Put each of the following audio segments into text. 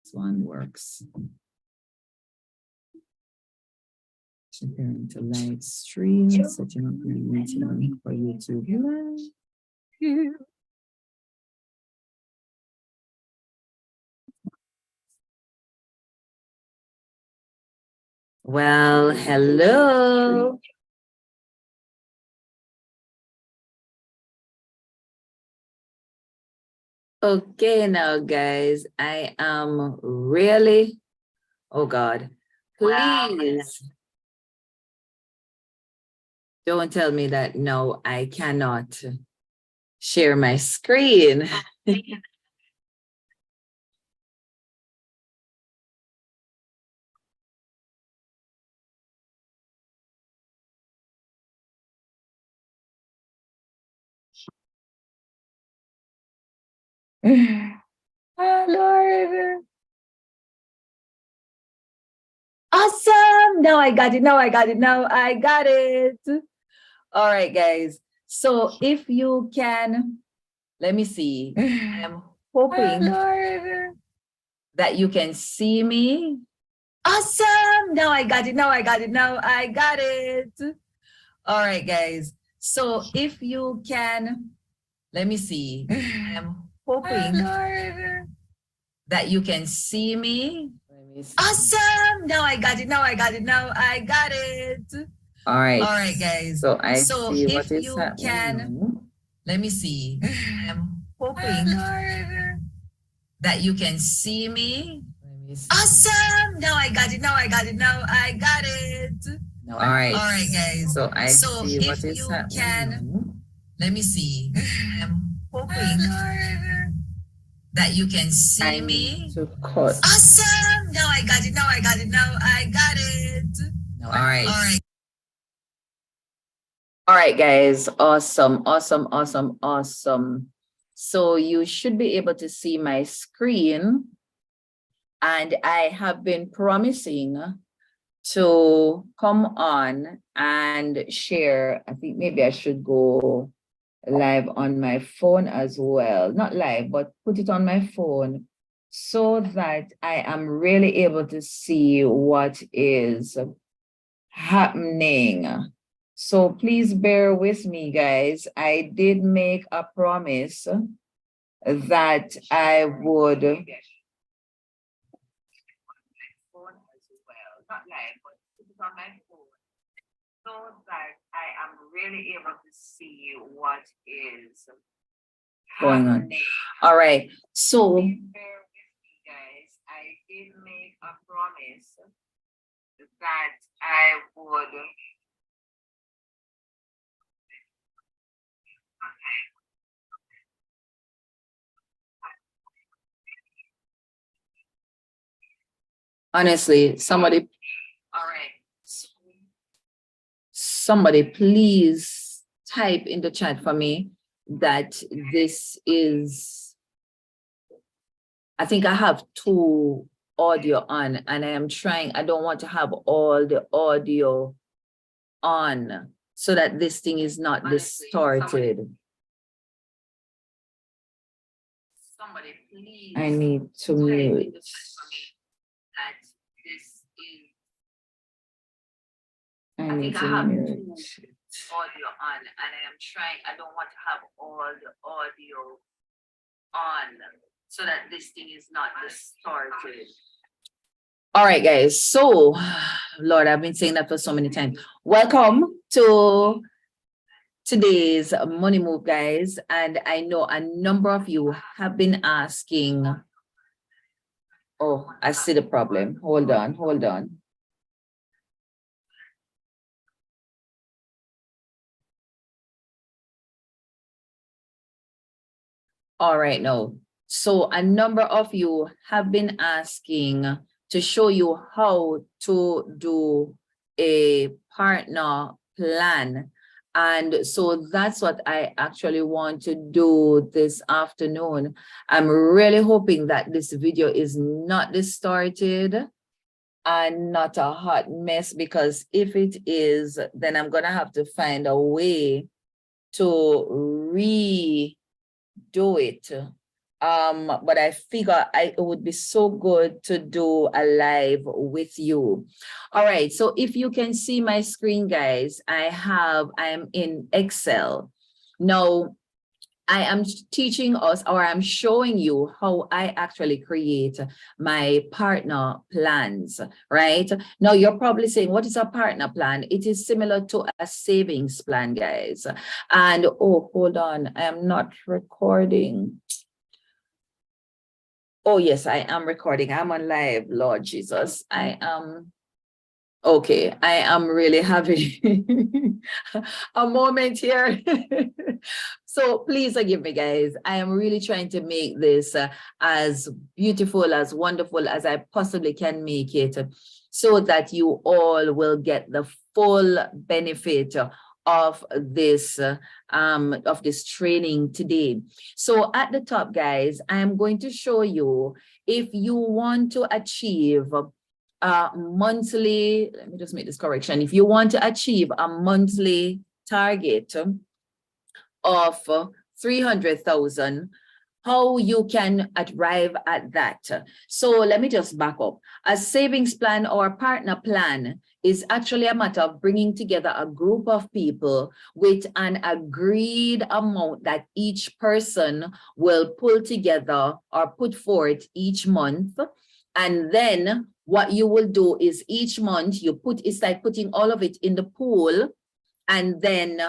This one works. Preparing to live stream, setting up your meeting for YouTube Live. Well, hello. Okay, now guys, I am really, oh God, please don't tell me that no, I cannot share my screen. Oh, Lord. Awesome. Now I got it. Now I got it. Now I got it. All right, guys. So if you can, let me see. I'm hoping that you can see me. Awesome. Now I got it. Now I got it. Now I got it. All right, guys. So if you can, let me see. I'm hoping that you can see me. Awesome. Now I got it. Now I got it. Now I got it. All right. All right, guys. So I see what is happening. Let me see. I'm hoping that you can see me. Awesome. Now I got it. Now I got it. Now I got it. All right. All right, guys. So I see what is happening. Let me see. I'm hoping that you can see me. Awesome. Now I got it. Now I got it. Now I got it. All right. All right. All right, guys. Awesome. Awesome. Awesome. Awesome. So you should be able to see my screen. And I have been promising to come on and share. I think maybe I should go live on my phone as well. Not live, but put it on my phone so that I am really able to see what is happening. So please bear with me, guys. I did make a promise that I would not live, but put it on my phone so that I am really able to see what is going on. All right. So please bear with me, guys. I did make a promise that I would honestly, somebody, all right. Somebody please type in the chat for me that this is, I think I have two audio on and I am trying, I don't want to have all the audio on so that this thing is not honestly, distorted. Somebody please I need to mute. I think I have two audio on and I am trying, I don't want to have all the audio on so that this thing is not distorted. All right, guys. So, Lord, I've been saying that for so many times. Welcome to today's Money Move, guys. And I know a number of you have been asking. Oh, I see the problem. Hold on, hold on. All right, now. So a number of you have been asking to show you how to do a partner plan. And so that's what I actually want to do this afternoon. I'm really hoping that this video is not distorted and not a hot mess, because if it is, then I'm gonna have to find a way to redo it But I figure it would be so good to do a live with you. All right, so if you can see my screen, guys, I am in Excel. Now, I am teaching us, or I'm showing you how I actually create my partner plans, right? Now you're probably saying, what is a partner plan? It is similar to a savings plan, guys. And oh, hold on, I am not recording. Oh, yes, I am recording. I'm on live, Lord Jesus. I am. Okay, I am really having a moment here. So please forgive me, guys. I am really trying to make this as beautiful, as wonderful as I possibly can make it, so that you all will get the full benefit of this training today. So at the top, guys, I am going to show you, if you want to achieve monthly, let me just make this correction. If you want to achieve a monthly target of 300,000, how you can arrive at that. So let me just back up. A savings plan or partner plan is actually a matter of bringing together a group of people with an agreed amount that each person will pull together or put forth each month. And then what you will do is each month it's like putting all of it in the pool, and then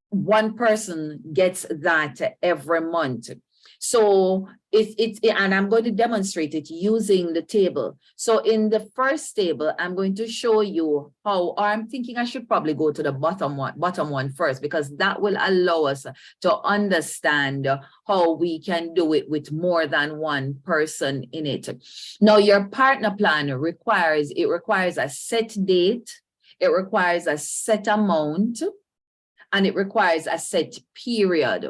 one person gets that every month. So and I'm going to demonstrate it using the table. So in the first table, I'm going to show you how, or I'm thinking I should probably go to the bottom one first, because that will allow us to understand how we can do it with more than one person in it. Now, your partner plan requires a set date, it requires a set amount, and it requires a set period.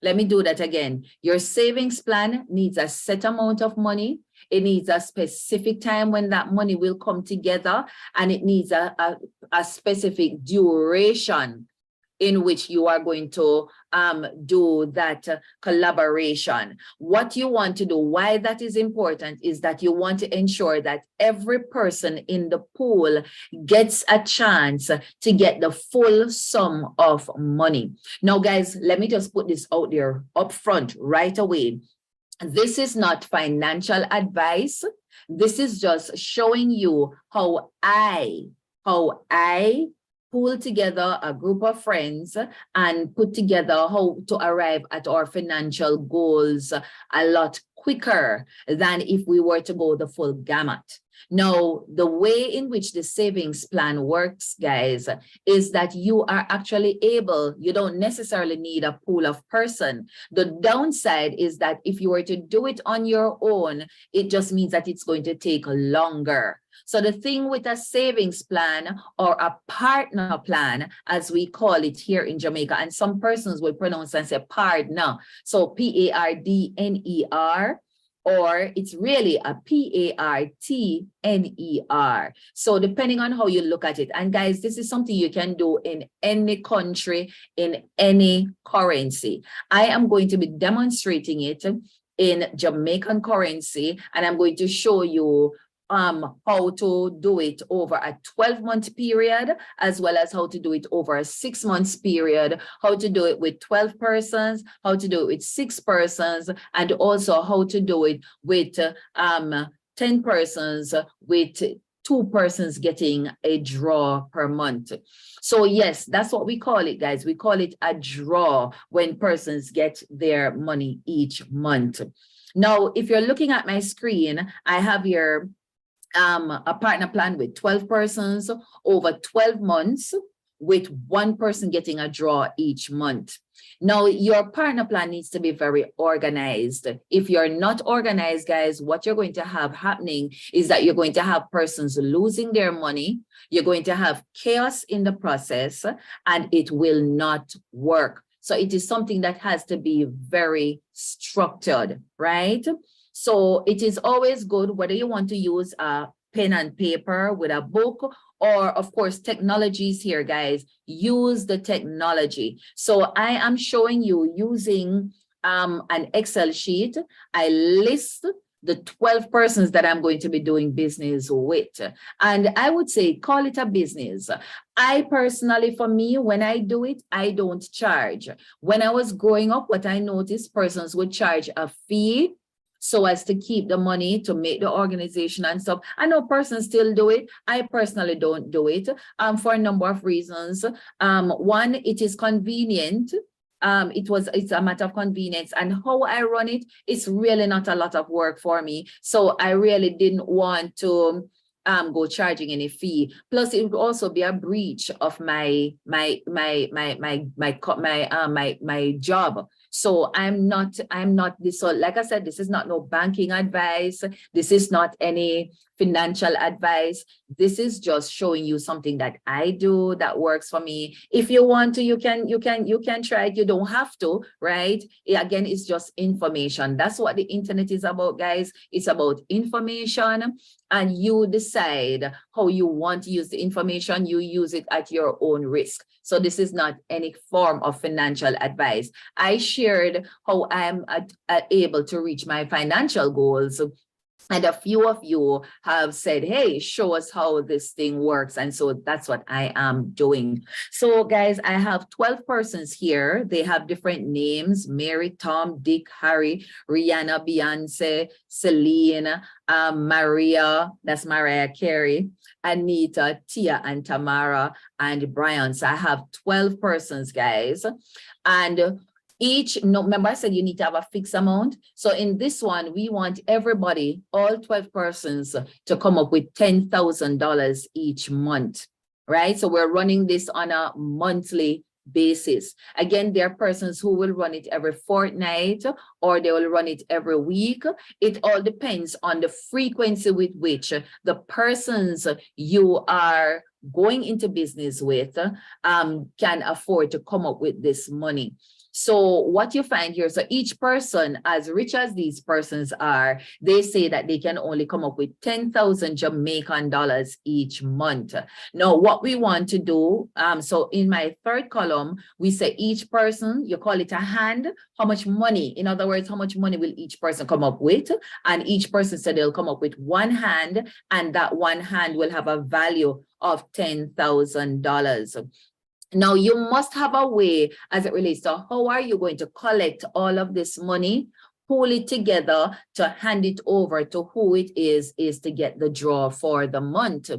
Let me do that again. Your savings plan needs a set amount of money. It needs a specific time when that money will come together, and it needs a specific duration in which you are going to do that collaboration. What you want to do, why that is important, is that you want to ensure that every person in the pool gets a chance to get the full sum of money. Now, guys, let me just put this out there up front right away. This is not financial advice. This is just showing you how I pull together a group of friends and put together how to arrive at our financial goals a lot quicker than if we were to go the full gamut. Now, the way in which the savings plan works, guys, is that you are actually able, you don't necessarily need a pool of person. The downside is that if you were to do it on your own, it just means that it's going to take longer. So the thing with a savings plan, or a partner plan, as we call it here in Jamaica, and some persons will pronounce and say pardner. So Pardner, or it's really a Partner. So depending on how you look at it. And guys, this is something you can do in any country, in any currency. I am going to be demonstrating it in Jamaican currency, and I'm going to show you how to do it over a 12-month period, as well as how to do it over a 6-month period, how to do it with 12 persons, how to do it with 6 persons, and also how to do it with 10 persons, with 2 persons getting a draw per month. So yes, that's what we call it, guys. We call it a draw when persons get their money each month. Now, if you're looking at my screen, I have here a partner plan with 12 persons over 12 months, with 1 person getting a draw each month. Now, your partner plan needs to be very organized. If you're not organized, guys, what you're going to have happening is that you're going to have persons losing their money. You're going to have chaos in the process, and it will not work. So it is something that has to be very structured, right? So it is always good, whether you want to use a pen and paper with a book, or of course, technologies here, guys, use the technology. So I am showing you using an Excel sheet. I list the 12 persons that I'm going to be doing business with. And I would say, call it a business. I personally, for me, when I do it, I don't charge. When I was growing up, what I noticed, persons would charge a fee so as to keep the money to make the organization and stuff. I know persons still do it. I personally don't do it for a number of reasons. One, it is convenient. It's a matter of convenience, and how I run it, it's really not a lot of work for me. So I really didn't want to go charging any fee. Plus, it would also be a breach of my job. So I'm not this. So like I said, this is not no banking advice. This is not any financial advice. This is just showing you something that I do that works for me. If you want to, you can try it. You don't have to, right? Again, it's just information. That's what the internet is about, guys. It's about information, and you decide how you want to use the information. You use it at your own risk. So this is not any form of financial advice. I shared how I'm able to reach my financial goals. And a few of you have said, hey, show us how this thing works. And so that's what I am doing. So guys, I have 12 persons here. They have different names: Mary, Tom, Dick, Harry, Rihanna, Beyonce, Celine, Maria, that's Mariah Carey, Anita, Tia, and Tamara, and Brian. So I have 12 persons, guys. And remember I said you need to have a fixed amount. So in this one, we want everybody, all 12 persons, to come up with $10,000 each month, right? So we're running this on a monthly basis. Again, there are persons who will run it every fortnight, or they will run it every week. It all depends on the frequency with which the persons you are going into business with can afford to come up with this money. So what you find here, so each person, as rich as these persons are, they say that they can only come up with 10,000 Jamaican dollars each month. Now, what we want to do, so in my third column, we say each person, you call it a hand, how much money, in other words, how much money will each person come up with? And each person said they'll come up with one hand, and that one hand will have a value of $10,000. Now, you must have a way as it relates to how are you going to collect all of this money, pull it together to hand it over to who it is to get the draw for the month.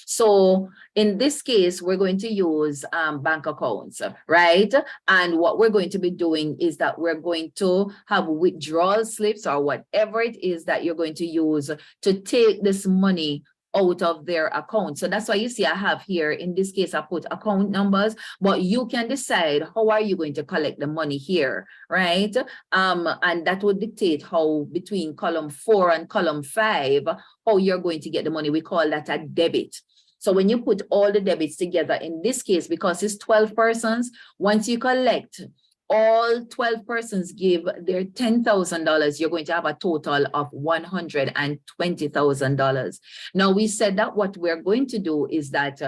So in this case, we're going to use bank accounts, right? And what we're going to be doing is that we're going to have withdrawal slips or whatever it is that you're going to use to take this money out of their account. So that's why you see I have here, in this case, I put account numbers, but you can decide how are you going to collect the money here, right? And that would dictate how between column 4 and column 5, how you're going to get the money. We call that a debit. So when you put all the debits together, in this case, because it's 12 persons, once you collect all 12 persons give their $10,000, you're going to have a total of $120,000. Now, we said that what we're going to do is that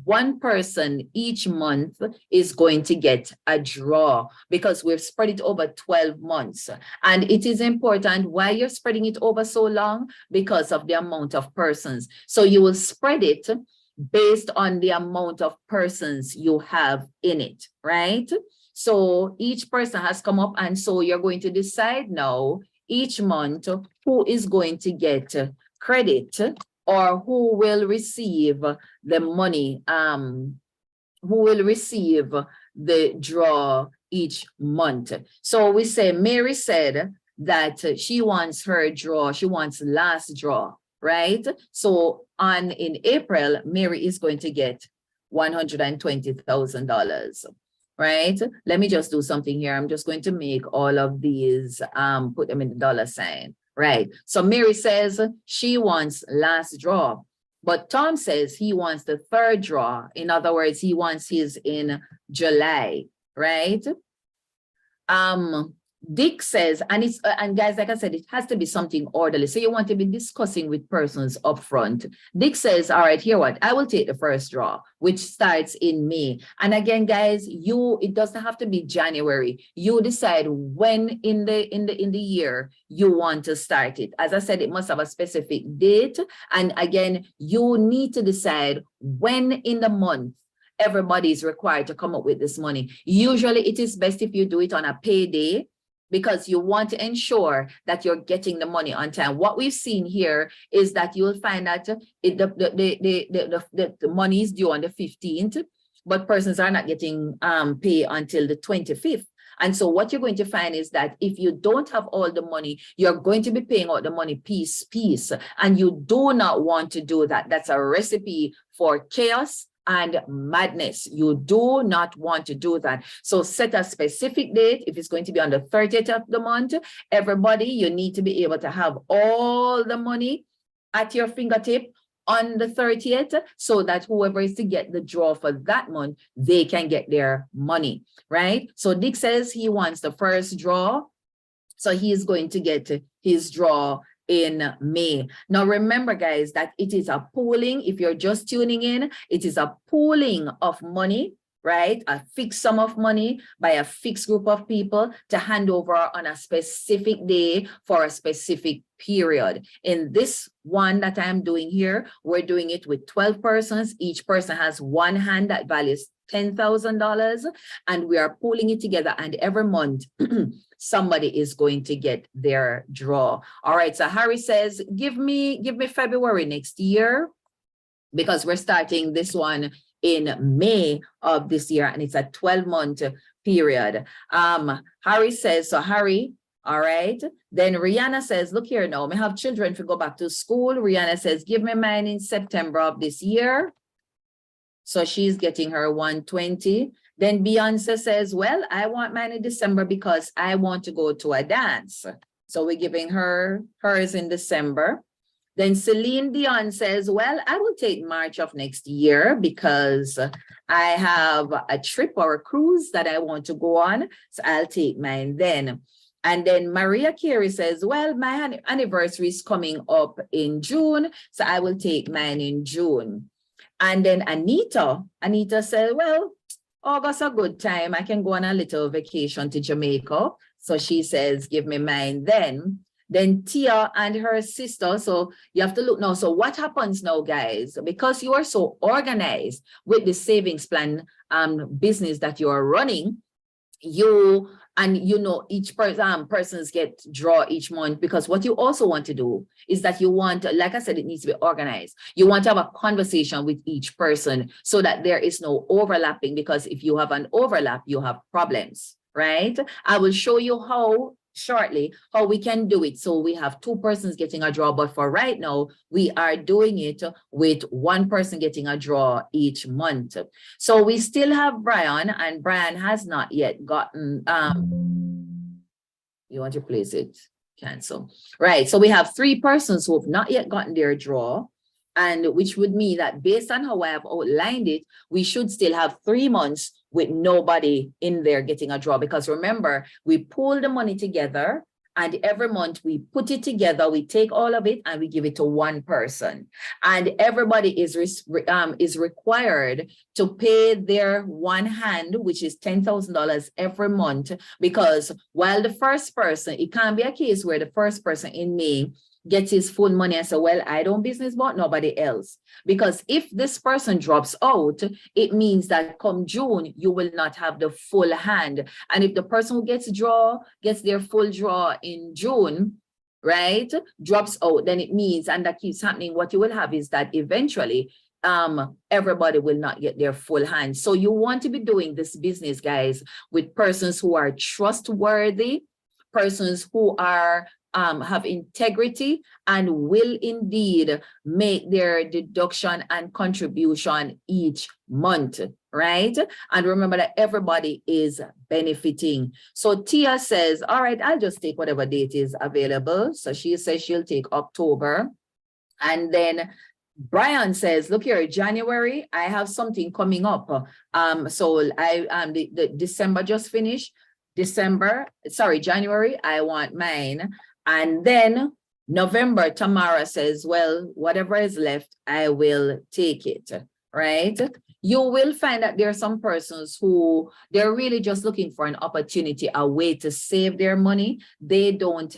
one person each month is going to get a draw because we've spread it over 12 months. And it is important why you're spreading it over so long, because of the amount of persons. So you will spread it based on the amount of persons you have in it, right? So each person has come up, and so you're going to decide now each month who is going to get credit or who will receive the money, who will receive the draw each month. So we say Mary said that she wants her draw, she wants last draw, right? So in April, Mary is going to get $120,000. Right? Let me just do something here. I'm just going to make all of these, put them in the dollar sign, right? So Mary says she wants last draw, but Tom says he wants the third draw. In other words, he wants his in July, right? Dick says, and it's and guys, like I said, it has to be something orderly. So you want to be discussing with persons up front. Dick says, all right, here what? I will take the first draw, which starts in May. And again, guys, it doesn't have to be January. You decide when in the year you want to start it. As I said, it must have a specific date. And again, you need to decide when in the month everybody is required to come up with this money. Usually it is best if you do it on a payday, because you want to ensure that you're getting the money on time. What we've seen here is that you'll find that the money is due on the 15th, but persons are not getting pay until the 25th. And so what you're going to find is that if you don't have all the money, you're going to be paying out the money piece. And you do not want to do that. That's a recipe for chaos and madness. You do not want to do that. So set a specific date. If it's going to be on the 30th of the month, everybody, you need to be able to have all the money at your fingertip on the 30th, so that whoever is to get the draw for that month, they can get their money, right? So Dick says he wants the first draw. So he is going to get his draw in May. Now, remember, guys, that it is a pooling. If you're just tuning in, it is a pooling of money, right? A fixed sum of money by a fixed group of people to hand over on a specific day for a specific period. In this one that I'm doing here, we're doing it with 12 persons. Each person has one hand that values $10,000, and we are pooling it together, and every month somebody is going to get their draw. All right, so Harry says, give me February next year, because we're starting this one in May of this year, and it's a 12-month period. Harry says, so Harry, all right. Then Rihanna says, look here now, I have children to go back to school. Rihanna says, give me mine in September of this year. So she's getting her 120. Then Beyonce says, well, I want mine in December because I want to go to a dance. So we're giving her hers in December. Then Celine Dion says, well, I will take March of next year because I have a trip or a cruise that I want to go on. So I'll take mine then. And then Maria Carey says, well, my anniversary is coming up in June, so I will take mine in June. And then Anita said, well, August a good time. I can go on a little vacation to Jamaica. So she says, give me mine then. Then Tia and her sister. So you have to look now. So what happens now, guys? Because you are so organized with the savings plan business that you are running, each persons get draw each month, because what you also want to do is that you want, like I said, it needs to be organized. You want to have a conversation with each person so that there is no overlapping, because if you have an overlap, you have problems, right? I will show you shortly how we can do it. So we have two persons getting a draw, but for right now, we are doing it with one person getting a draw each month. So we still have Brian, and Brian has not yet gotten, you want to place it, cancel. Right, so we have three persons who have not yet gotten their draw, and which would mean that based on how I have outlined it, we should still have 3 months with nobody in there getting a draw. Because remember, we pool the money together, and every month we put it together, we take all of it and we give it to one person. And everybody is required to pay their one hand, which is $10,000 every month. Because while the first person, it can't be a case where the first person in May gets his full money and say, well, I don't business but nobody else. Because if this person drops out, it means that come June, you will not have the full hand. And if the person who gets their full draw in June, right, drops out, then it means, and that keeps happening, what you will have is that eventually everybody will not get their full hand. So you want to be doing this business, guys, with persons who are trustworthy, persons who are have integrity and will indeed make their deduction and contribution each month, right? And remember that everybody is benefiting. So Tia says, all right, I'll just take whatever date is available. So she says she'll take October. And then Brian says, look here, January, I have something coming up. So the December just finished. January, I want mine. And then November, Tamara says, well, whatever is left, I will take it, right? You will find that there are some persons who they're really just looking for an opportunity, a way to save their money. They don't,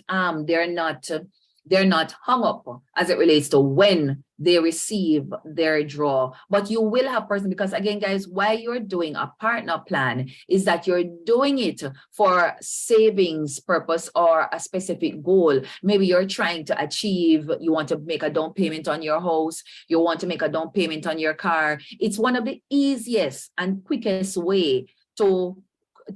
they're not hung up as it relates to when they receive their draw. But you will have person, because again, guys, why you're doing a partner plan is that you're doing it for savings purpose or a specific goal. Maybe you're trying to achieve, you want to make a down payment on your house, you want to make a down payment on your car. It's one of the easiest and quickest way to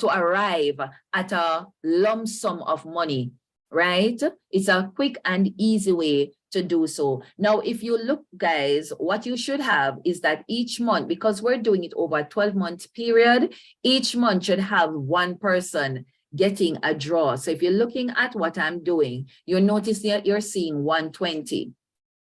arrive at a lump sum of money, right? It's a quick and easy way to do so. Now, if you look, guys, what you should have is that each month, because we're doing it over a 12-month period, each month should have one person getting a draw. So if you're looking at what I'm doing, you'll notice that you're seeing 120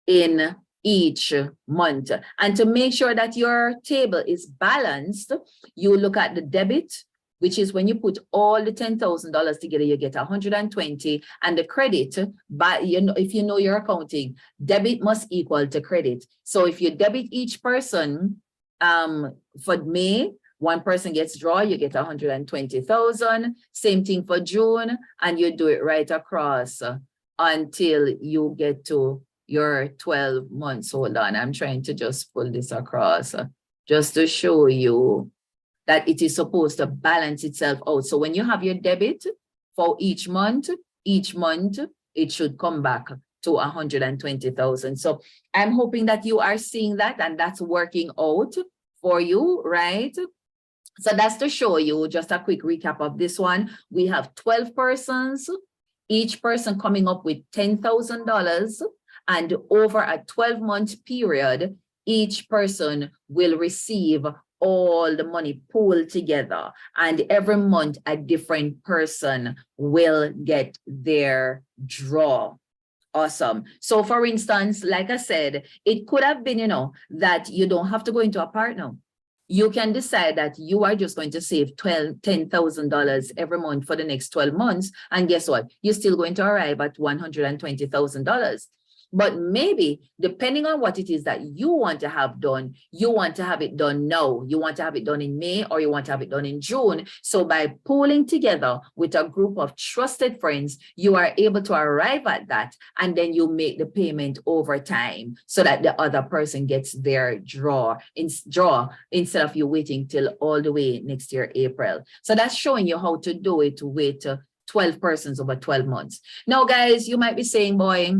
in each month. And to make sure that your table is balanced, you look at the debit, which is when you put all the $10,000 together, you get 120, and the credit, but if you know your accounting, debit must equal to credit. So if you debit each person, for May, one person gets draw, you get 120,000. Same thing for June, and you do it right across until you get to your 12 months. Hold on, I'm trying to just pull this across just to show you that it is supposed to balance itself out. So when you have your debit for each month, it should come back to 120,000. So I'm hoping that you are seeing that and that's working out for you, right? So that's to show you just a quick recap of this one. We have 12 persons, each person coming up with $10,000, and over a 12-month period, each person will receive all the money pooled together, and every month a different person will get their draw. Awesome. So for instance, like I said, it could have been, that you don't have to go into a partner. You can decide that you are just going to save $10,000 every month for the next 12 months. And guess what? You're still going to arrive at $120,000. But maybe depending on what it is that you want to have done, you want to have it done now. You want to have it done in May, or you want to have it done in June. So by pooling together with a group of trusted friends, you are able to arrive at that. And then you make the payment over time so that the other person gets their draw instead of you waiting till all the way next year, April. So that's showing you how to do it with 12 persons over 12 months. Now, guys, you might be saying, boy,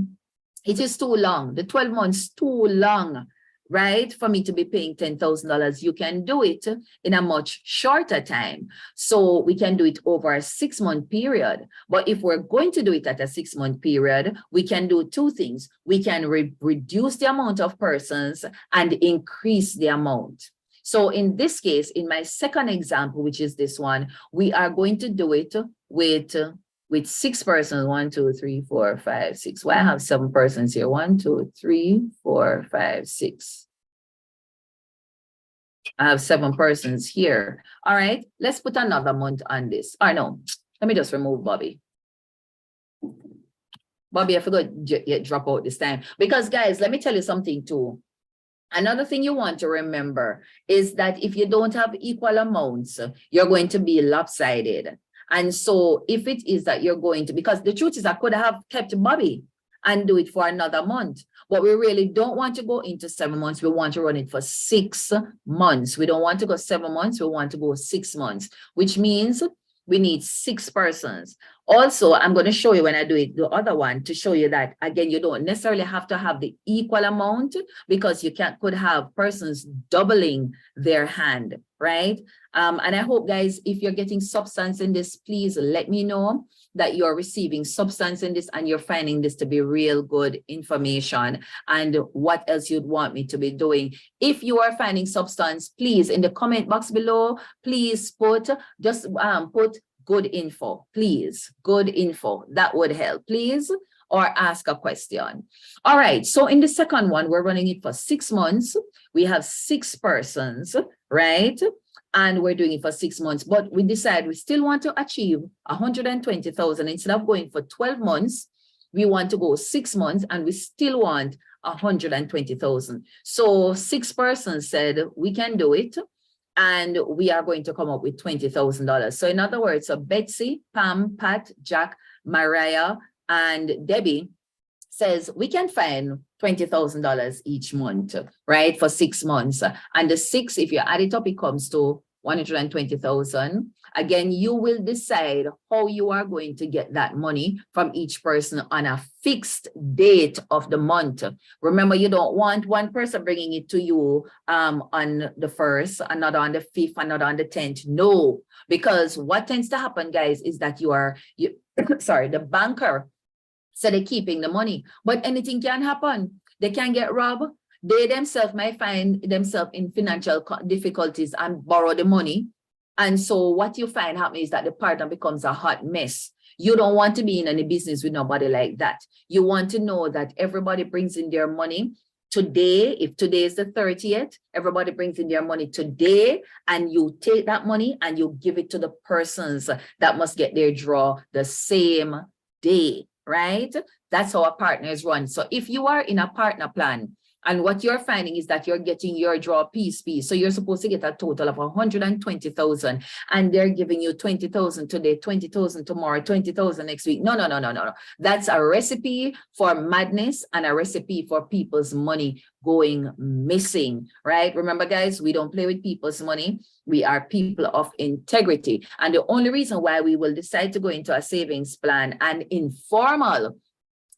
it is too long. The 12 months too long, right? For me to be paying $10,000. You can do it in a much shorter time. So we can do it over a 6-month period. But if we're going to do it at a 6-month period, we can do two things. We can reduce the amount of persons and increase the amount. So in this case, in my second example, which is this one, we are going to do it with 6 persons. 1, 2, 3, 4, 5, 6. Well, I have 7 persons here. 1, 2, 3, 4, 5, 6. I have 7 persons here. All right, let's put another month on this. Or no, let me just remove Bobby. Bobby, I forgot to drop out this time. Because guys, let me tell you something too. Another thing you want to remember is that if you don't have equal amounts, you're going to be lopsided. And so if it is that you're going to, because the truth is I could have kept Bobby and do it for another month, but we really don't want to go into 7 months. We want to run it for 6 months. We don't want to go 7 months. We want to go 6 months, which means we need 6 persons. Also, I'm going to show you when I do it, the other one, to show you that, again, you don't necessarily have to have the equal amount, because you could have persons doubling their hand, right? And I hope, guys, if you're getting substance in this, please let me know that you're receiving substance in this and you're finding this to be real good information, and what else you'd want me to be doing. If you are finding substance, please, in the comment box below, please put good info, please, good info. That would help, please, or ask a question. All right, so in the second one, we're running it for 6 months. We have 6 persons, right? and we're doing it for 6 months, but we decide we still want to achieve 120,000 instead of going for 12 months. We want to go 6 months and we still want 120,000. So 6 persons said we can do it and we are going to come up with $20,000. So in other words, so Betsy, Pam, Pat, Jack, Mariah, and Debbie says we can find $20,000 each month, right, for 6 months. And the 6, if you add it up, it comes to 120,000. Again, you will decide how you are going to get that money from each person on a fixed date of the month. Remember, you don't want one person bringing it to you on the 1st, another on the 5th, another on the 10th. No, because what tends to happen, guys, is that the banker, so they're keeping the money, but anything can happen. They can get robbed. They themselves might find themselves in financial difficulties and borrow the money. And so what you find happening is that the partner becomes a hot mess. You don't want to be in any business with nobody like that. You want to know that everybody brings in their money today. If today is the 30th, everybody brings in their money today, and you take that money and you give it to the persons that must get their draw the same day, right? That's how a partner is run. So if you are in a partner plan, and what you're finding is that you're getting your draw piece. So you're supposed to get a total of 120,000, and they're giving you 20,000 today, 20,000 tomorrow, 20,000 next week. No. That's a recipe for madness and a recipe for people's money going missing, right? Remember, guys, we don't play with people's money. We are people of integrity. And the only reason why we will decide to go into a savings plan, an informal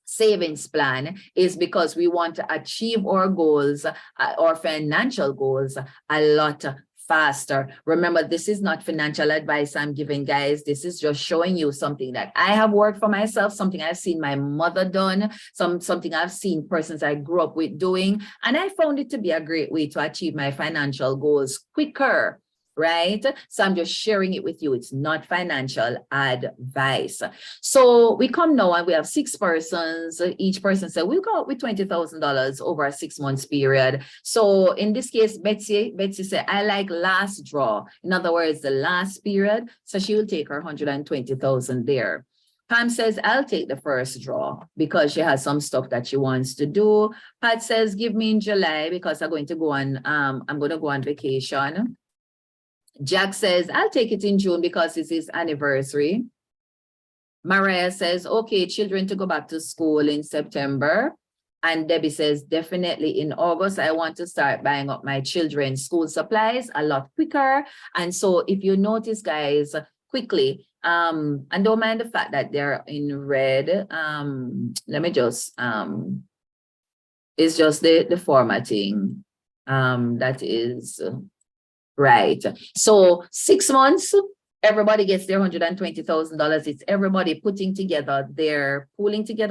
savings plan, is because we want to achieve our goals, our financial goals, a lot faster. Remember, this is not financial advice I'm giving, guys. This is just showing you something that I have worked for myself, something I've seen my mother done, something I've seen persons I grew up with doing, and I found it to be a great way to achieve my financial goals quicker. Right? So I'm just sharing it with you. It's not financial advice. So we come now and we have 6 persons. Each person said, we'll go out with $20,000 over a 6 months period. So in this case, Betsy said, I like last draw. In other words, the last period. So she will take her 120,000 there. Pam says, I'll take the first draw because she has some stuff that she wants to do. Pat says, give me in July because I'm going to go on vacation. Jack says, I'll take it in June because it's his anniversary. Mariah says, okay, children to go back to school in September. And Debbie says, definitely in August, I want to start buying up my children's school supplies a lot quicker. And so if you notice, guys, quickly, and don't mind the fact that they're in red. Let me just, it's just the formatting that is... Right. So 6 months, everybody gets their $120,000. It's everybody pulling together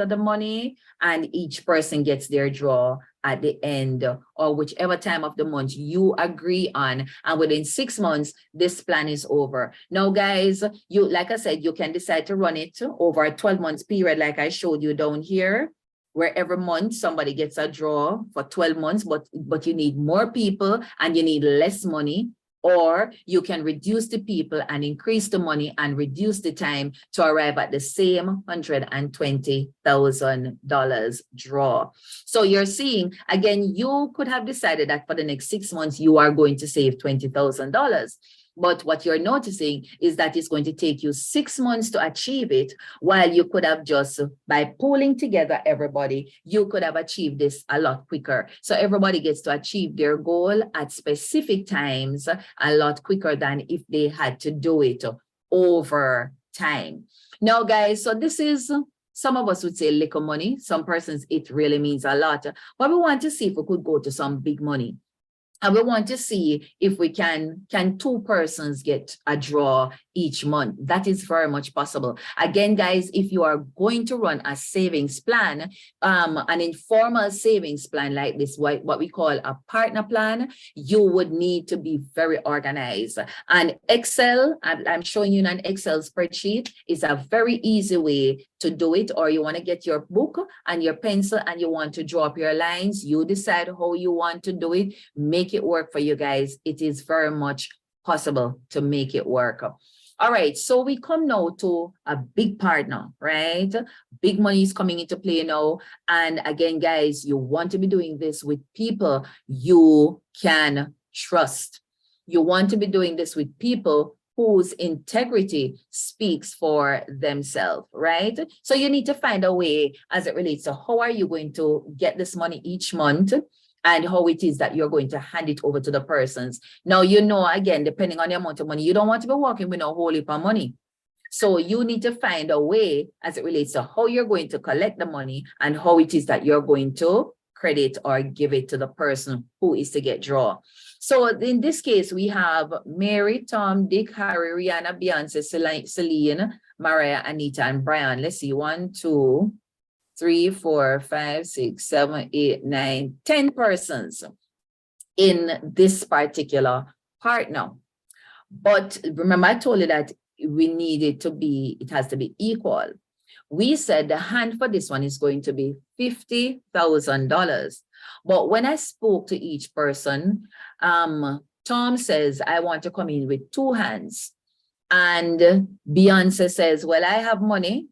the money, and each person gets their draw at the end or whichever time of the month you agree on. And within 6 months, this plan is over. Now, guys, like I said, you can decide to run it over a 12 months period, like I showed you down here, where every month somebody gets a draw for 12 months, but you need more people and you need less money. Or you can reduce the people and increase the money and reduce the time to arrive at the same $120,000 draw. So you're seeing, again, you could have decided that for the next 6 months, you are going to save $20,000. But what you're noticing is that it's going to take you 6 months to achieve it, while you could have just, by pulling together everybody, you could have achieved this a lot quicker. So everybody gets to achieve their goal at specific times a lot quicker than if they had to do it over time. Now, guys, so this is, some of us would say little money. Some persons, it really means a lot. But we want to see if we could go to some big money. And we want to see if we can 2 persons get a draw each month. That is very much possible. Again, guys, if you are going to run a savings plan, an informal savings plan like this, what we call a partner plan, you would need to be very organized. And Excel, I'm showing you an Excel spreadsheet, is a very easy way to do it. Or you want to get your book and your pencil and you want to draw up your lines. You decide how you want to do it. Make it work for you guys. It is very much possible to make it work. All right, so we come now to a big partner, right? Big money is coming into play now. And again, guys, you want to be doing this with people you can trust. You want to be doing this with people whose integrity speaks for themselves, right? So you need to find a way as it relates to how are you going to get this money each month, and how it is that you're going to hand it over to the persons. Now, you know, again, depending on the amount of money, you don't want to be working with a whole heap of money. So you need to find a way as it relates to how you're going to collect the money and how it is that you're going to credit or give it to the person who is to get draw. So in this case, we have Mary, Tom, Dick, Harry, Rihanna, Beyonce, Celine, Mariah, Anita, and Brian. Let's see, 1, 2, 3, 4, 5, 6, 7, 8, 9, 10 persons in this particular partner. But remember, I told you that we need it to be, it has to be equal. We said the hand for this one is going to be $50,000. But when I spoke to each person, Tom says, I want to come in with 2 hands. And Beyonce says, well, I have money,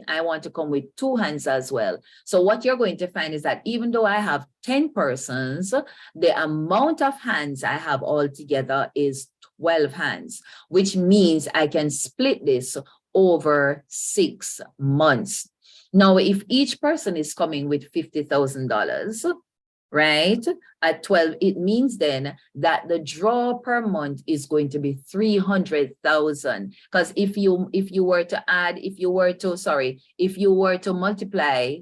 I want to come with 2 hands as well. So what you're going to find is that even though I have 10 persons, the amount of hands I have altogether is 12 hands, which means I can split this over 6 months. Now, if each person is coming with $50,000, right, at 12, it means then that the draw per month is going to be 300,000. Because if you were to add, if you were to multiply,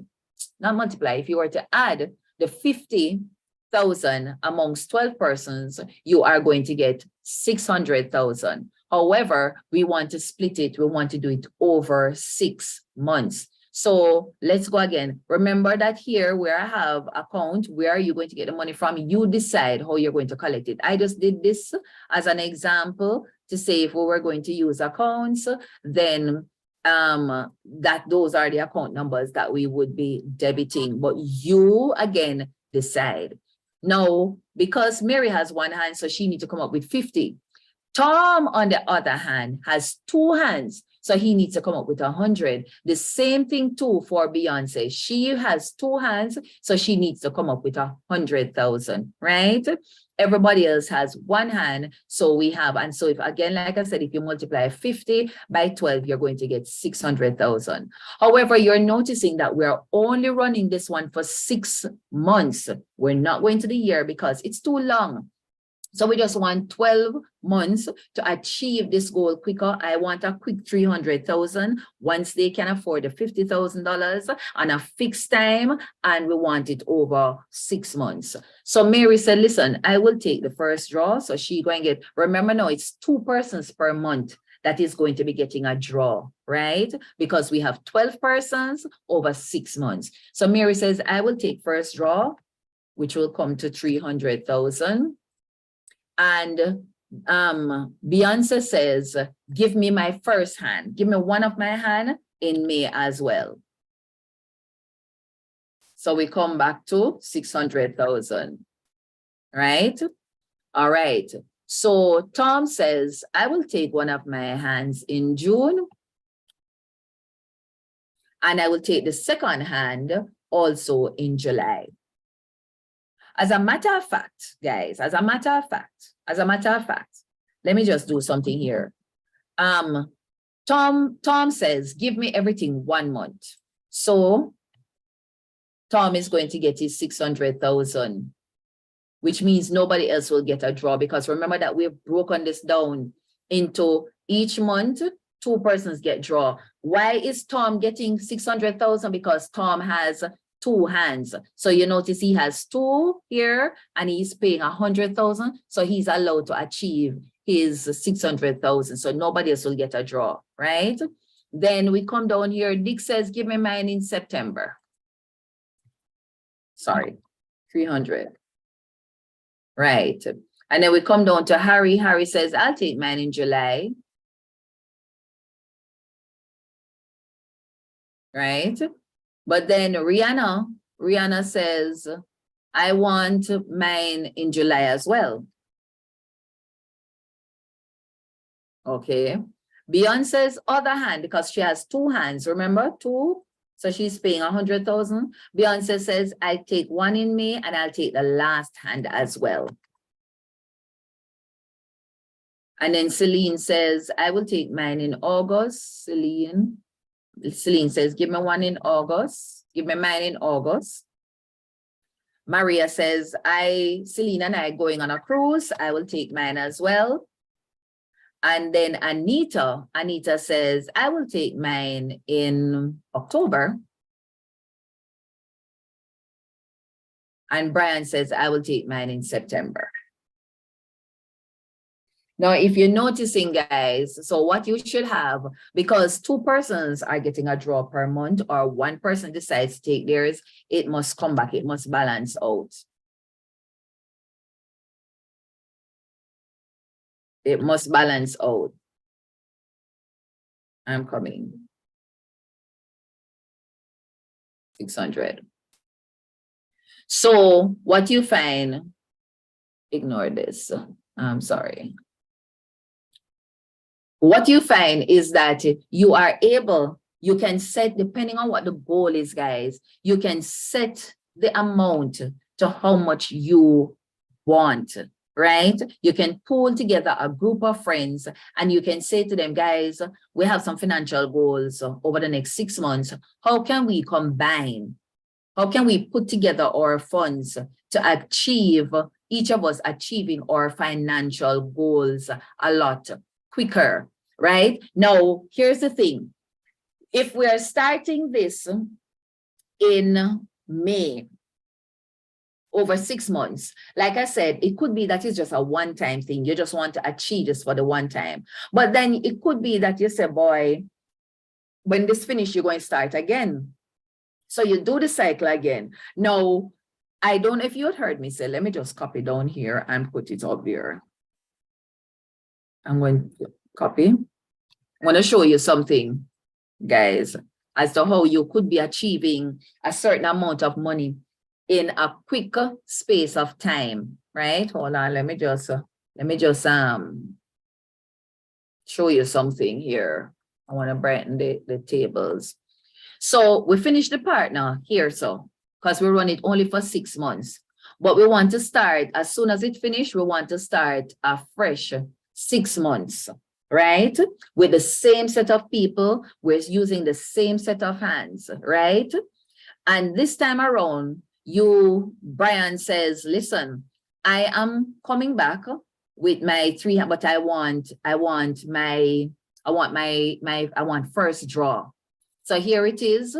if you were to add the 50,000 amongst 12 persons, you are going to get 600,000. However, we want to split it. We want to do it over 6 months. So let's go again. Remember that here where I have account, where are you going to get the money from? You decide how you're going to collect it. I just did this as an example to say if we were going to use accounts, then those are the account numbers that we would be debiting. But you again decide. Now, because Mary has 1 hand, so she needs to come up with 50. Tom, on the other hand, has 2 hands. So he needs to come up with 100. The same thing too for Beyonce. She has 2 hands, so she needs to come up with 100,000, right? Everybody else has 1 hand. So we have, and so if again, like I said, if you multiply 50 by 12, you're going to get 600,000. However, you're noticing that we're only running this one for 6 months. We're not going to the year because it's too long. So we just want 12 months to achieve this goal quicker. I want a quick 300,000 once they can afford the $50,000 on a fixed time, and we want it over 6 months. So Mary said, listen, I will take the first draw. So she going to get, remember now it's 2 persons per month that is going to be getting a draw, right? Because we have 12 persons over 6 months. So Mary says, I will take first draw, which will come to 300,000. And Beyonce says, give me my first hand. Give me one of my hand in May as well. So we come back to 600,000, right? All right. So Tom says, I will take one of my hands in June. And I will take the second hand also in July. As a matter of fact, guys, as a matter of fact, let me just do something here. Tom says, give me everything 1 month. So Tom is going to get his 600,000, which means nobody else will get a draw, because remember that we've broken this down into each month, 2 persons get draw. Why is Tom getting 600,000? Because Tom has 2 hands. So you notice he has 2 here and he's paying 100,000. So he's allowed to achieve his 600,000. So nobody else will get a draw, right? Then we come down here. Dick says, give me mine in September. Sorry, 300. Right. And then we come down to Harry. Harry says, I'll take mine in July. Right. But then Rihanna says, I want mine in July as well. Okay. Beyonce's other hand, because she has two hands, remember, two? So she's paying 100,000. Beyonce says, I'll take one in May and I'll take the last hand as well. And then Celine says, I will take mine in August. Celine says, give me one in August. Give me mine in August. Maria says, Celine and I are going on a cruise. I will take mine as well. And then Anita says, I will take mine in October. And Brian says, I will take mine in September. Now, if you're noticing, guys, so what you should have, because two persons are getting a draw per month, or one person decides to take theirs, it must come back, it must balance out. It must balance out. I'm coming. 600. So what you find, ignore this, I'm sorry. What you find is that you are able, you can set, depending on what the goal is, guys, you can set the amount to how much you want, right? You can pull together a group of friends and you can say to them, guys, we have some financial goals over the next 6 months. How can we combine? How can we put together our funds to achieve, each of us achieving our financial goals a lot quicker, right? Now, here's the thing. If we are starting this in May, over 6 months, like I said, it could be that it's just a one-time thing. You just want to achieve this for the one time. But then it could be that you say, boy, when this finishes, you're going to start again. So you do the cycle again. Now, I don't know if you had heard me say, let me just copy down here and put it up there. I'm going to copy. I'm going to show you something, guys, as to how you could be achieving a certain amount of money in a quicker space of time, right? Hold on, let me just show you something here. I want to brighten the tables. So we finished the partner here, so because we run it only for 6 months, but we want to start as soon as it finished. We want to start a fresh 6 months, right? With the same set of people, we're using the same set of hands, right? And this time around, Brian says, listen, I am coming back with my 300, but I want first draw. So here it is.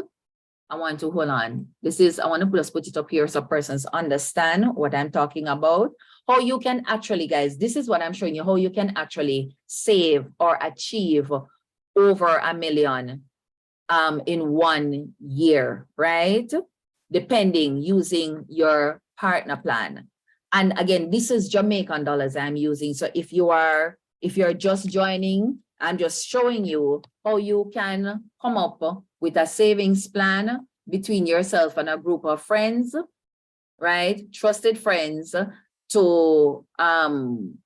I want to hold on. I want to just put it up here so persons understand what I'm talking about. How you can actually, guys, this is what I'm showing you, how you can actually save or achieve over $1 million in 1 year, right? Depending, using your partner plan. And again, this is Jamaican dollars I'm using. So if you're just joining, I'm just showing you how you can come up with a savings plan between yourself and a group of friends, right? Trusted friends, to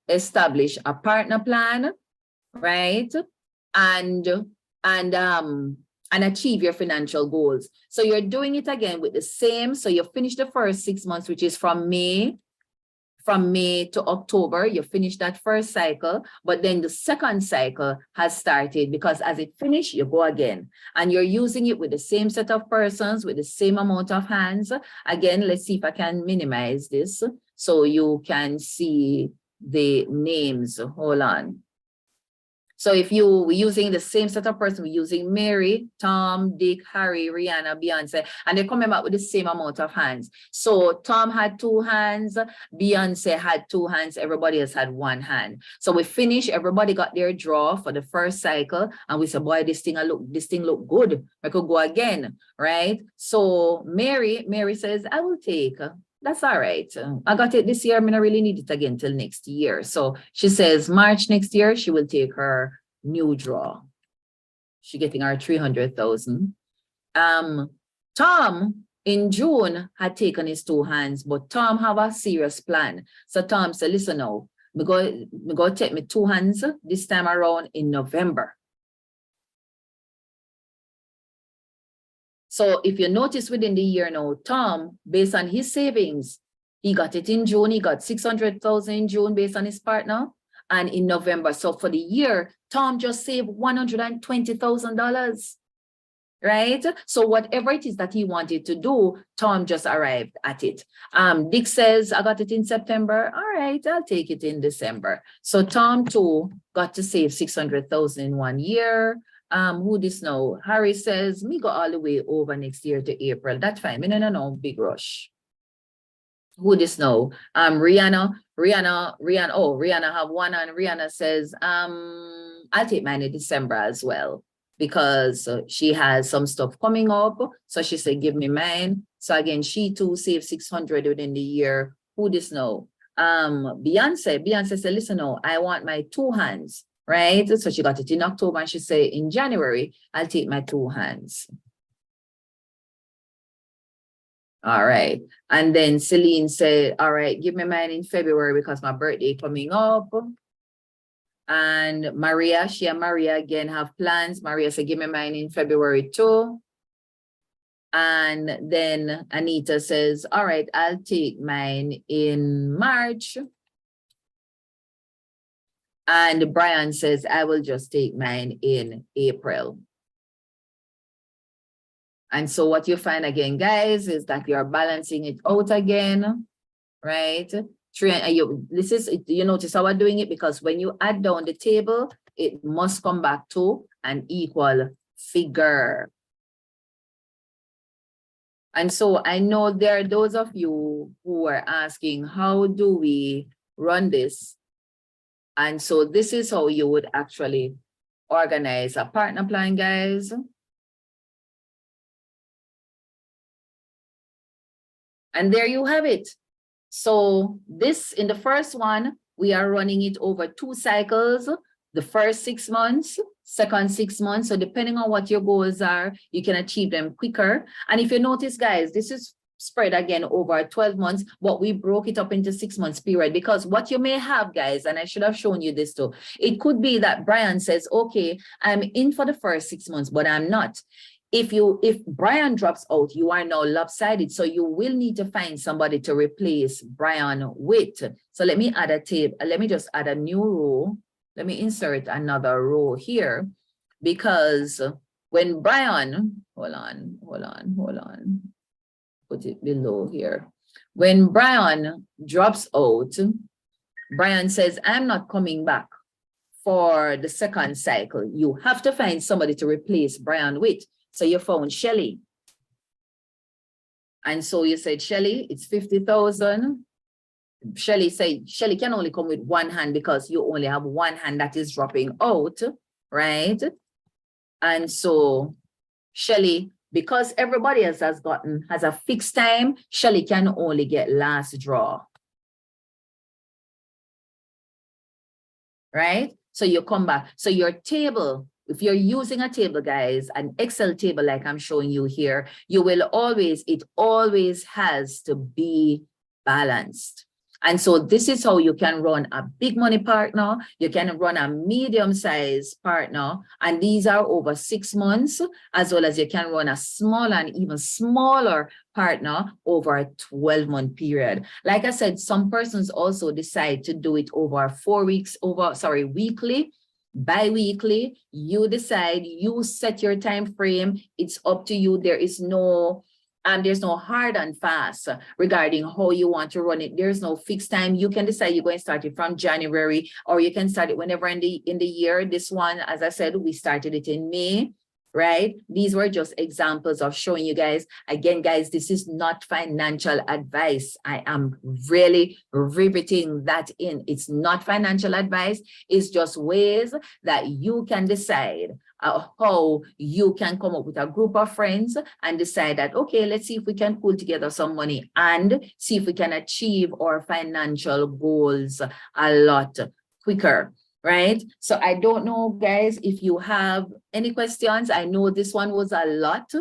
establish a partner plan, right? And achieve your financial goals. So you're doing it again with the same. So you finish the first 6 months, which is from May to October. You finish that first cycle, but then the second cycle has started, because as it finishes, you go again. And you're using it with the same set of persons, with the same amount of hands. Again, let's see if I can minimize this so you can see the names. Hold on. So if we're using the same set of person, we're using Mary, Tom, Dick, Harry, Rihanna, Beyonce, and they're coming back with the same amount of hands. So Tom had 2 hands, Beyonce had 2 hands, everybody else had 1 hand. So we finished, everybody got their draw for the first cycle, and we said, boy, this thing look good. I could go again, right? So Mary says, I will take. That's all right. I got it this year. I mean, I really need it again till next year. So she says March next year, she will take her new draw. She's getting her 300,000. Tom in June had taken his 2 hands, but Tom have a serious plan. So Tom said, listen now, Me go take me 2 hands this time around in November. So if you notice within the year now, Tom, based on his savings, he got it in June. He got 600,000 in June based on his partner, and in November. So for the year, Tom just saved $120,000. Right? So whatever it is that he wanted to do, Tom just arrived at it. Dick says, I got it in September. All right, I'll take it in December. So Tom too got to save 600,000 in 1 year. Who this now? Harry says, me go all the way over next year to April. That's fine. Me no, big rush. Who this now? Rihanna have one, and Rihanna says, I'll take mine in December as well, because she has some stuff coming up. So she said, give me mine. So again, she too saved 600 within the year. Who this now? Beyonce said, listen, no, I want my 2 hands, right? So she got it in October, and she said, in January, I'll take my 2 hands. All right. And then Celine said, all right, give me mine in February because my birthday coming up. And Maria, she and Maria again have plans. Maria said, give me mine in February too. And then Anita says, all right, I'll take mine in March. And Brian says, I will just take mine in April. And so what you find again, guys, is that you're balancing it out again, right? You notice how we're doing it, because when you add down the table, it must come back to an equal figure. And so I know there are those of you who are asking, how do we run this? And so this is how you would actually organize a partner plan, guys. And there you have it. So this, in the first one, we are running it over 2 cycles, the first 6 months, second 6 months. So depending on what your goals are, you can achieve them quicker. And if you notice, guys, this is spread again over 12 months, but we broke it up into 6 months period, because what you may have, guys, and I should have shown you this too, it could be that Brian says, okay, I'm in for the first 6 months, but I'm not. If Brian drops out, you are now lopsided. So you will need to find somebody to replace Brian with. So let me add a table. Let me just add a new row. Let me insert another row here, because when Brian, hold on. Put it below here. When Brian drops out, Brian says, I'm not coming back for the second cycle. You have to find somebody to replace Brian with. So you found Shelly. And so you said, Shelly, it's 50,000. Shelly said, Shelly can only come with 1 hand because you only have 1 hand that is dropping out, right? And so Shelly, because everybody else has a fixed time, Shelly can only get last draw. Right? So you come back. So your table, if you're using a table, guys, an Excel table like I'm showing you here, it always has to be balanced. And so this is how you can run a big money partner. You can run a medium-sized partner, and these are over 6 months, as well as you can run a smaller and even smaller partner over a 12-month period. Like I said, some persons also decide to do it over 4 weeks, weekly, bi-weekly. You decide, you set your time frame. It's up to you. There's no hard and fast regarding how you want to run it. There's no fixed time. You can decide you're going to start it from January, or you can start it whenever in the year. This one, as I said, we started it in May, right? These were just examples of showing you guys. Again, guys, this is not financial advice. I am really riveting that in. It's not financial advice. It's just ways that you can decide how you can come up with a group of friends and decide that, okay, let's see if we can pull together some money and see if we can achieve our financial goals a lot quicker, right? So I don't know, guys, if you have any questions. I know this one was a lot,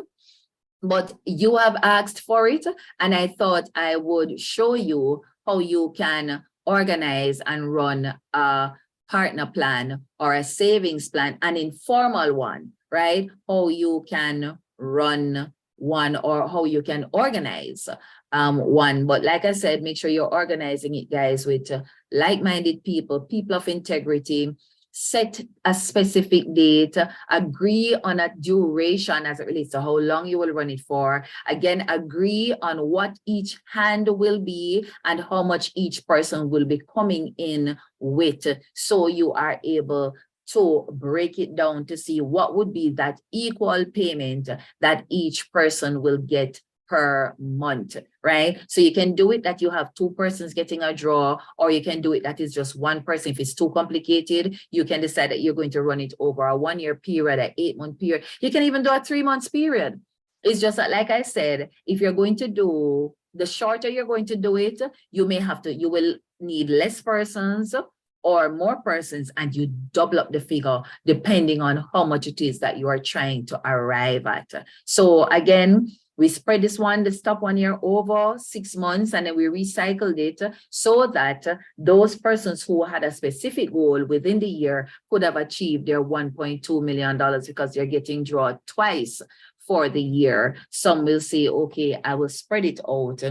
but you have asked for it, and I thought I would show you how you can organize and run a partner plan or a savings plan, an informal one, right? How you can run one or how you can organize one. But like I said, make sure you're organizing it, guys, with like-minded people, people of integrity. Set a specific date, agree on a duration as it relates to how long you will run it for. Again, agree on what each hand will be and how much each person will be coming in with, so you are able to break it down to see what would be that equal payment that each person will get per month, right? So you can do it that you have two persons getting a draw, or you can do it that is just one person. If it's too complicated, you can decide that you're going to run it over a 1 year period, an 8-month period. You can even do a 3 months period. It's just that, like I said, if you're going to do, the shorter you're going to do it, you will need less persons or more persons, and you double up the figure depending on how much it is that you are trying to arrive at. So again, we spread this top 1 year over 6 months, and then we recycled it so that those persons who had a specific goal within the year could have achieved their $1.2 million, because they're getting drawn twice for the year. Some will say, okay, I will spread it out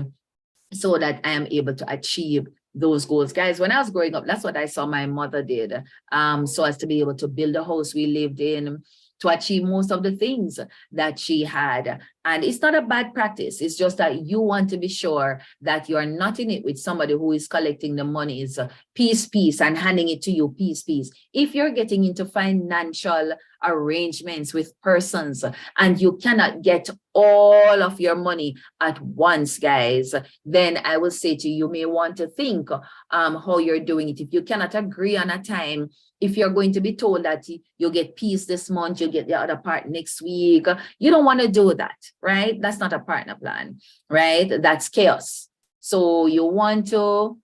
so that I am able to achieve those goals. Guys, when I was growing up, that's what I saw my mother did, so as to be able to build the house we lived in, to achieve most of the things that she had. And it's not a bad practice. It's just that you want to be sure that you are not in it with somebody who is collecting the monies piece, and handing it to you piece. If you're getting into financial arrangements with persons and you cannot get all of your money at once, guys, then I will say to you, you may want to think how you're doing it. If you cannot agree on a time, if you're going to be told that you'll get piece this month, you'll get the other part next week, you don't want to do that, right? That's not a partner plan, right? That's chaos. So you want to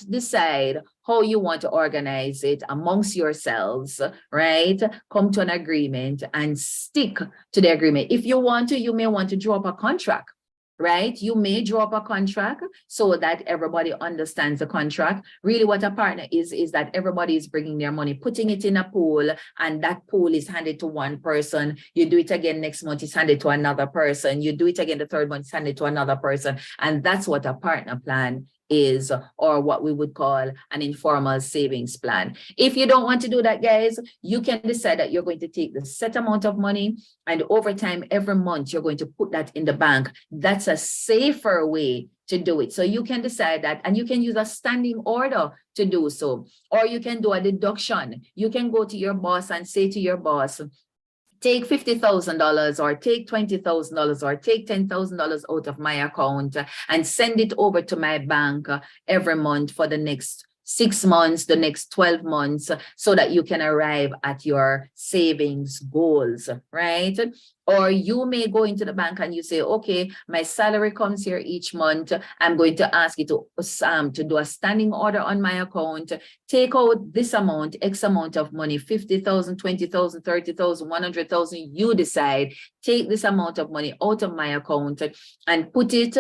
decide how you want to organize it amongst yourselves, right? Come to an agreement and stick to the agreement. If you want to, you may want to draw up a contract, right? You may draw up a contract so that everybody understands the contract. Really what a partner is that everybody is bringing their money, putting it in a pool, and that pool is handed to one person. You do it again next month, it's handed to another person. You do it again the third month, it's handed to another person. And that's what a partner plan is, or what we would call an informal savings plan. If you don't want to do that, guys, you can decide that you're going to take the set amount of money, and over time, every month, you're going to put that in the bank. That's a safer way to do it. So you can decide that, and you can use a standing order to do so, or you can do a deduction. You can go to your boss and say to your boss, take $50,000 or take $20,000 or take $10,000 out of my account and send it over to my bank every month for the next 6 months, the next 12 months, so that you can arrive at your savings goals, right? Or you may go into the bank and you say, okay, my salary comes here each month. I'm going to ask you to do a standing order on my account, take out this amount, X amount of money, 50,000, 20,000, 30,000, 100,000, you decide, take this amount of money out of my account and put it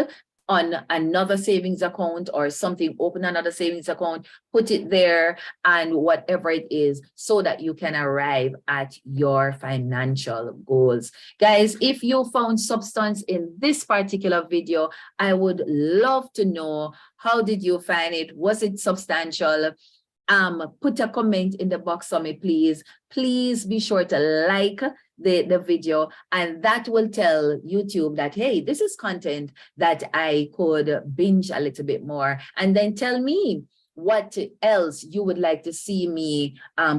on another savings account or something, open another savings account, put it there, and whatever it is, so that you can arrive at your financial goals. Guys, if you found substance in this particular video, I would love to know, how did you find it? Was it substantial? Put a comment in the box for me, please. Please be sure to like the video, and that will tell YouTube that, hey, this is content that I could binge a little bit more. And then tell me what else you would like to see me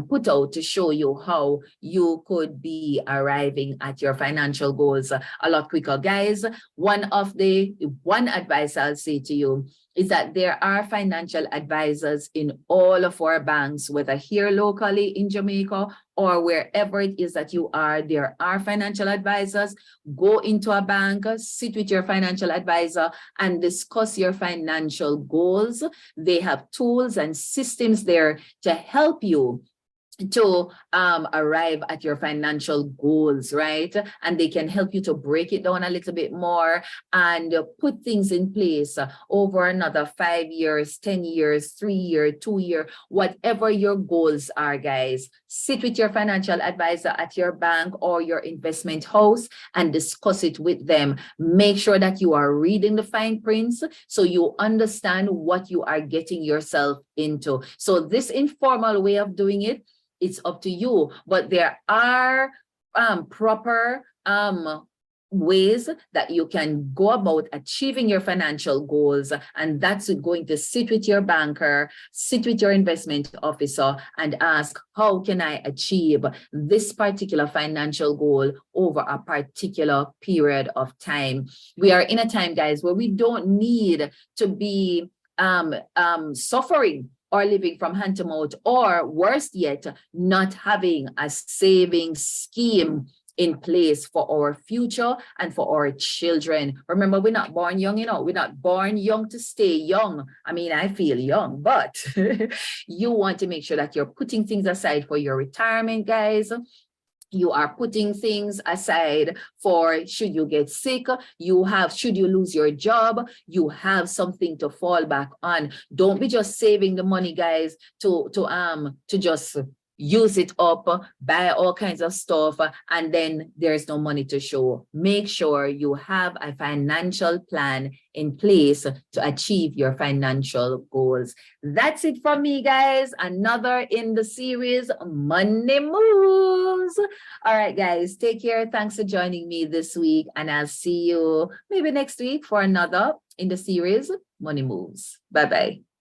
put out to show you how you could be arriving at your financial goals a lot quicker. Guys, one advice I'll say to you is that there are financial advisors in all of our banks, whether here locally in Jamaica or wherever it is that you are. There are financial advisors. Go into a bank, sit with your financial advisor and discuss your financial goals. They have tools and systems there to help you to arrive at your financial goals, right? And they can help you to break it down a little bit more and put things in place over another 5 years, 10 years, 3 year, 2 year, whatever your goals are, guys. Sit with your financial advisor at your bank or your investment house and discuss it with them. Make sure that you are reading the fine prints so you understand what you are getting yourself into. So this informal way of doing it, it's up to you, but there are proper ways that you can go about achieving your financial goals, and that's going to sit with your banker, sit with your investment officer, and ask, how can I achieve this particular financial goal over a particular period of time? We are in a time, guys, where we don't need to be suffering or living from hand to mouth, or worse yet, not having a saving scheme in place for our future and for our children. Remember, we're not born young, we're not born young to stay young. I mean, I feel young, but you want to make sure that you're putting things aside for your retirement, guys. You are putting things aside for should you get sick, should you lose your job, you have something to fall back on. Don't be just saving the money, guys, to just use it up, buy all kinds of stuff, and then there's no money to show. Make sure you have a financial plan in place to achieve your financial goals. That's it from me, guys. Another in the series, Money Moves. All right, guys, take care. Thanks for joining me this week, and I'll see you maybe next week for another in the series, Money Moves. Bye-bye.